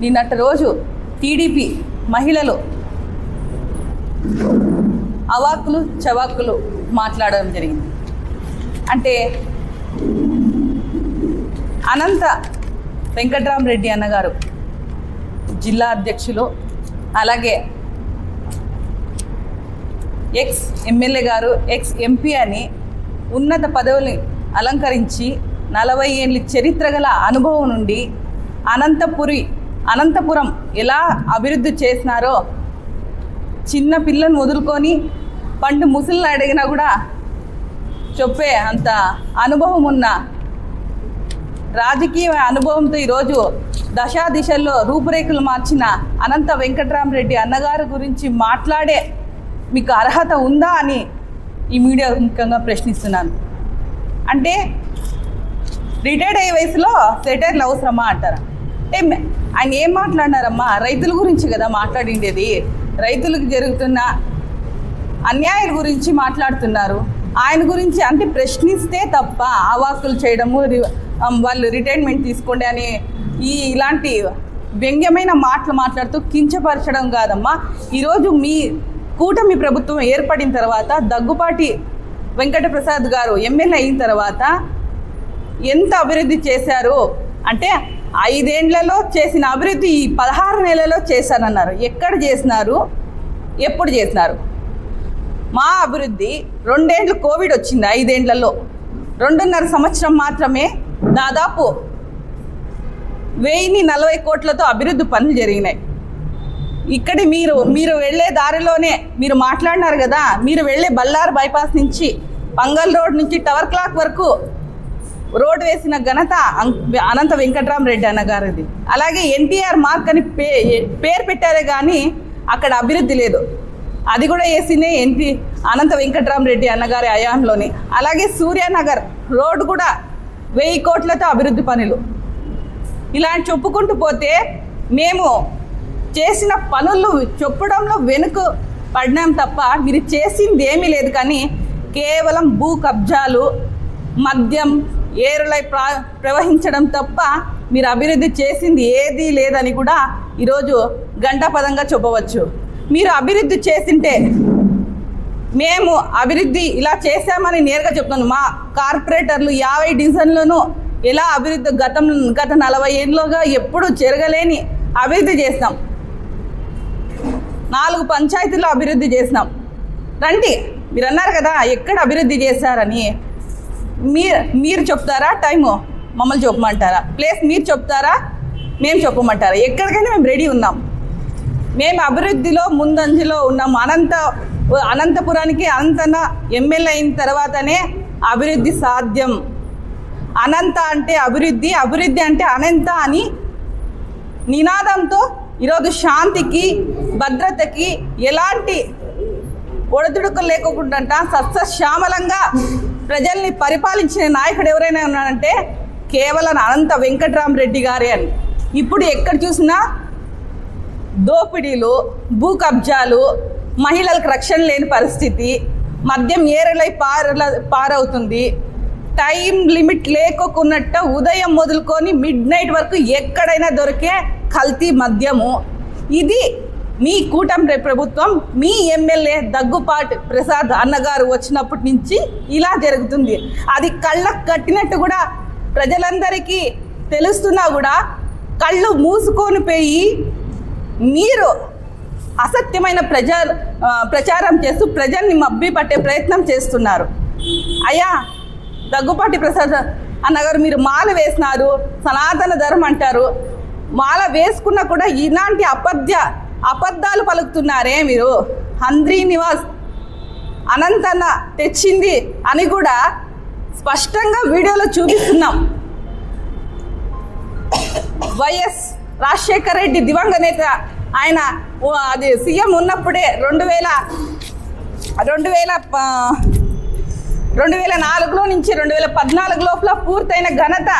నిన్నటి రోజు టీడీపీ మహిళలు అవాక్కులు చవాక్కులు మాట్లాడడం జరిగింది. అంటే అనంత వెంకట్రామరెడ్డి అన్నగారు జిల్లా అధ్యక్షులు, అలాగే ఎక్స్ ఎమ్మెల్యే గారు, ఎక్స్ ఎంపీ అని ఉన్నత పదవుల్ని అలంకరించి 40 ఏళ్ళ చరిత్ర గల అనుభవం నుండి అనంతపురం ఎలా అభివృద్ధి చేసినారో చిన్న పిల్లని వదులుకొని పండు ముసలిని అడిగినా కూడా చెప్పే అంత అనుభవం ఉన్న రాజకీయ అనుభవంతో ఈరోజు దశాదిశల్లో రూపురేఖలు మార్చిన అనంత వెంకట్రామరెడ్డి అన్నగారు గురించి మాట్లాడే మీకు అర్హత ఉందా అని ఈ మీడియా ముఖ్యంగా ప్రశ్నిస్తున్నాను. అంటే రిటైర్డ్ అయ్యే వయసులో సెటైర్లు అవసరమా అంటారా? అంటే ఆయన ఏం మాట్లాడినారమ్మా? రైతుల గురించి కదా మాట్లాడిండేది. రైతులకు జరుగుతున్న అన్యాయాల గురించి మాట్లాడుతున్నారు. ఆయన గురించి అంటే ప్రశ్నిస్తే తప్ప అవాక్కులు చేయడము, వాళ్ళు రిటైర్మెంట్ తీసుకోండి అని ఇలాంటి వ్యంగ్యమైన మాటలు మాట్లాడుతూ కించపరచడం కాదమ్మా. ఈరోజు మీ కూటమి ప్రభుత్వం ఏర్పడిన తర్వాత దగ్గుపాటి వెంకటప్రసాద్ గారు ఎమ్మెల్యే అయిన తర్వాత ఎంత అభివృద్ధి చేశారు అంటే 5 ఏళ్లలో చేసిన అభివృద్ధి ఈ 16 నెలల్లో చేశారన్నారు. ఎక్కడ చేసినారు? ఎప్పుడు చేసినారు? మా అభివృద్ధి 2 ఏళ్ళు కోవిడ్ వచ్చింది, 5 ఏళ్లలో 2.5 సంవత్సరం మాత్రమే దాదాపు 1040 కోట్లతో అభివృద్ధి పనులు జరిగినాయి. ఇక్కడ మీరు వెళ్ళే దారిలోనే మీరు మాట్లాడినారు కదా, మీరు వెళ్ళే బళ్ళారు బైపాస్ నుంచి పంగల్ రోడ్ నుంచి టవర్ క్లాక్ వరకు రోడ్ వేసిన ఘనత అనంత వెంకట్రామరెడ్డి అన్నగారిది. అలాగే ఎన్టీఆర్ మార్క్ అని పేరు పెట్టారే కానీ అక్కడ అభివృద్ధి లేదు. అది కూడా వేసినే అనంత వెంకట్రామరెడ్డి అన్నగారి హయాంలోని. అలాగే సూర్యానగర్ రోడ్డు కూడా 1000 కోట్లతో అభివృద్ధి పనులు. ఇలాంటి చెప్పుకుంటూ పోతే మేము చేసిన పనులు చెప్పడంలో వెనుక పడినాం తప్ప మీరు చేసింది ఏమీ లేదు. కానీ కేవలం భూ కబ్జాలు, మద్యం ఏరులై ప్రవహించడం తప్ప మీరు అభివృద్ధి చేసింది ఏదీ లేదని కూడా ఈరోజు గంటాపదంగా చెప్పవచ్చు. మీరు అభివృద్ధి చేసింటే మేము అభివృద్ధి ఇలా చేశామని నేరుగా చెప్తున్నాను. మా కార్పొరేటర్లు 50 డివిజన్లను ఎలా అభివృద్ధి గత 40 ఏళ్ళుగా ఎప్పుడు జరగలేని అభివృద్ధి చేసినాం. 4 పంచాయతీల్లో అభివృద్ధి చేసినాం. రండి, మీరు అన్నారు కదా ఎక్కడ అభివృద్ధి చేశారని. మీరు చెప్తారా? టైము మమ్మల్ని చెప్పమంటారా? ప్లేస్ మీరు చెప్తారా? మేము చెప్పమంటారా? ఎక్కడికైనా మేము రెడీ ఉన్నాం. మేము అభివృద్ధిలో ముందంజలో ఉన్నాం. అనంతపురానికి అనంతన ఎమ్మెల్యే అయిన తర్వాతనే అభివృద్ధి సాధ్యం. అనంత అంటే అభివృద్ధి, అభివృద్ధి అంటే అనంత అని నినాదంతో ఈరోజు శాంతికి భద్రతకి ఎలాంటి ఒడదుడుకులు లేకుండా సస్యశ్యామలంగా ప్రజల్ని పరిపాలించిన నాయకుడు ఎవరైనా ఉన్నాడంటే కేవలం అనంత వెంకట్రామరెడ్డి గారే అని. ఇప్పుడు ఎక్కడ చూసినా దోపిడీలు, భూ కబ్జాలు, మహిళలకు రక్షణ లేని పరిస్థితి, మద్యం ఏరలై పారవుతుంది. టైం లిమిట్ లేకోకున్నట్టు ఉదయం మొదలుకొని మిడ్ నైట్ వరకు ఎక్కడైనా దొరికే కల్తీ మద్యము. ఇది మీ కూటమి ప్రభుత్వం, మీ ఎమ్మెల్యే దగ్గుపాటి ప్రసాద్ అన్నగారు వచ్చినప్పటి నుంచి ఇలా జరుగుతుంది. అది కళ్ళకు కట్టినట్టు కూడా ప్రజలందరికీ తెలుస్తున్నా కూడా కళ్ళు మూసుకొని పోయి మీరు అసత్యమైన ప్రచారం చేస్తూ ప్రజల్ని మభ్య పట్టే ప్రయత్నం చేస్తున్నారు. అయ్యా దగ్గుపాటి ప్రసాద్ అన్నగారు, మీరు మాల వేసినారు, సనాతన ధర్మం అంటారు. మాల వేసుకున్నా కూడా ఇలాంటి అబద్ధాలు పలుకుతున్నారే మీరు. హంద్రీ నివాస్ అనంతన్న తెచ్చింది అని కూడా స్పష్టంగా వీడియోలో చూపిస్తున్నాం. వైఎస్ రాజశేఖర రెడ్డి దివంగత నేత, ఆయన అది సీఎం ఉన్నప్పుడే 2004లో నుంచి 2014 లోపల పూర్తయిన ఘనత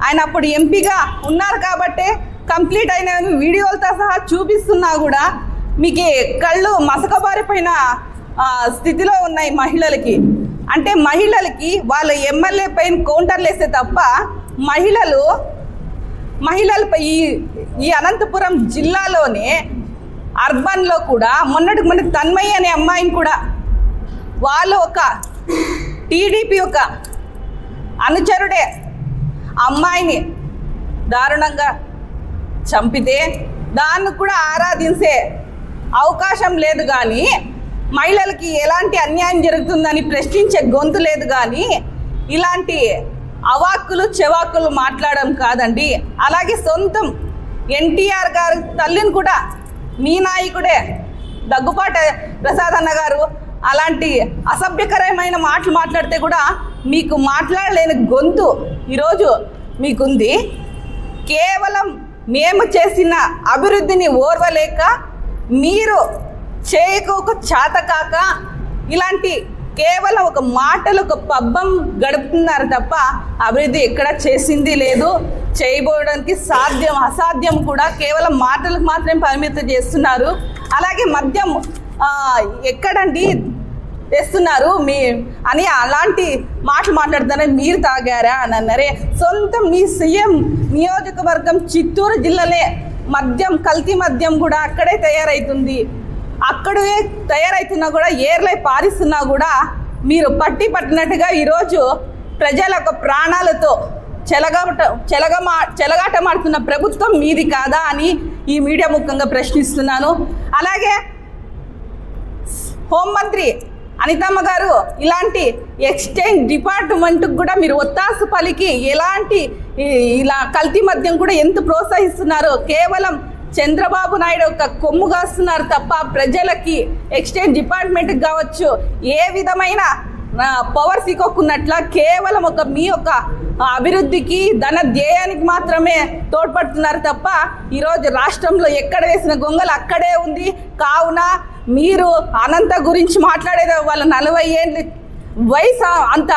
ఆయన అప్పుడు ఎంపీగా ఉన్నారు కాబట్టే కంప్లీట్ అయిన వీడియోలతో సహా చూపిస్తున్నా కూడా మీకు కళ్ళు మసకబారిపోయిన స్థితిలో ఉన్నాయి మహిళలకి. అంటే మహిళలకి వాళ్ళ ఎమ్మెల్యే పైన కౌంటర్లు వేస్తే తప్ప మహిళలు మహిళలపై ఈ అనంతపురం జిల్లాలోనే అర్బన్లో కూడా మొన్నటికి తన్మయ్య అనే అమ్మాయిని కూడా వాళ్ళు ఒక టీడీపీ ఒక అనుచరుడే అమ్మాయిని దారుణంగా చంపితే దాన్ని కూడా ఆరాధించే అవకాశం లేదు కానీ మహిళలకి ఎలాంటి అన్యాయం జరుగుతుందని ప్రశ్నించే గొంతు లేదు కానీ ఇలాంటి అవాక్కులు చెవాక్కులు మాట్లాడడం కాదండి. అలాగే సొంతం ఎన్టీఆర్ గారు తల్లిని కూడా మీ నాయకుడే దగ్గుపాటి ప్రసాద్ అన్న గారు అలాంటి అసభ్యకరమైన మాటలు మాట్లాడితే కూడా మీకు మాట్లాడలేని గొంతు ఈరోజు మీకుంది. కేవలం మేము చేసిన అభివృద్ధిని ఓర్వలేక మీరు చేయక చేతకాక ఇలాంటి కేవలం ఒక మాటలు ఒక పబ్బం గడుపుతున్నారు తప్ప అభివృద్ధి ఎక్కడ చేసింది లేదు, చేయబోవడానికి అసాధ్యం కూడా. కేవలం మాటలకు మాత్రమే పరిమితం చేస్తున్నారు. అలాగే మద్యం ఎక్కడండి తెస్తున్నారు అని అలాంటి మాటలు మాట్లాడుతున్నారే, మీరు తాగారా అని అన్నారే. సొంతం మీ సీఎం నియోజకవర్గం చిత్తూరు జిల్లాలే మద్యం కల్తీ మద్యం కూడా అక్కడే తయారవుతుంది. అక్కడే తయారవుతున్నా కూడా ఏర్లై పారిస్తున్నా కూడా మీరు పట్టినట్టుగా ఈరోజు ప్రజల యొక్క ప్రాణాలతో చెలగాటమాడుతున్న ప్రభుత్వం మీది కాదా అని ఈ మీడియా ముఖంగా ప్రశ్నిస్తున్నాను. అలాగే హోంమంత్రి అనితమ్మ గారు ఇలాంటి ఎక్స్చేంజ్ డిపార్ట్మెంట్కి కూడా మీరు ఒత్తాసు పలికి ఎలాంటి ఇలా కల్తీ మద్యం కూడా ఎంత ప్రోత్సహిస్తున్నారో కేవలం చంద్రబాబు నాయుడు ఒక కొమ్ము కాస్తున్నారు తప్ప ప్రజలకి ఎక్స్చేంజ్ డిపార్ట్మెంట్కి కావచ్చు ఏ విధమైన పవర్ సిక్కొక్కున్నట్ల కేవలం మీ యొక్క అభివృద్ధికి ధన ధ్యేయానికి మాత్రమే తోడ్పడుతున్నారు తప్ప ఈరోజు రాష్ట్రంలో ఎక్కడ వేసిన గొంగలు అక్కడే ఉంది. కావున మీరు అనంత గురించి మాట్లాడేది వాళ్ళ 40 ఏళ్ళ వయసు అంత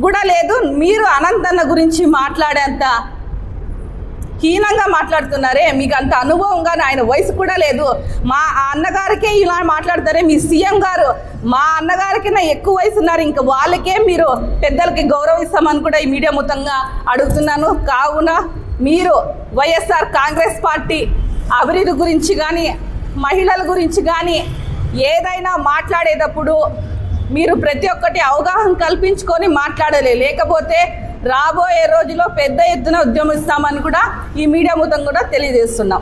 కూడా లేదు, మీరు అనంతన్న గురించి మాట్లాడేంత హీనంగా మాట్లాడుతున్నారే. మీకు అంత అనుభవంగా ఆయన వయసు కూడా లేదు. మా అన్నగారికే ఇలా మాట్లాడతారే మీ సీఎం గారు, మా అన్నగారికి ఎక్కువ వయసు ఉన్నారు, ఇంకా వాళ్ళకే మీరు పెద్దలకి గౌరవిస్తామని కూడా ఈ మీడియా మొత్తంగా అడుగుతున్నాను. కావున మీరు వైఎస్ఆర్ కాంగ్రెస్ పార్టీ అభివృద్ధి గురించి కానీ మహిళల గురించి కానీ ఏదైనా మాట్లాడేటప్పుడు మీరు ప్రతి ఒక్కటి అవగాహన కల్పించుకొని మాట్లాడాలి. లేకపోతే రాబోయే రోజుల్లో పెద్ద ఎత్తున ఉద్యమిస్తామని కూడా ఈ మీడియా మొత్తం కూడా తెలియజేస్తున్నాం.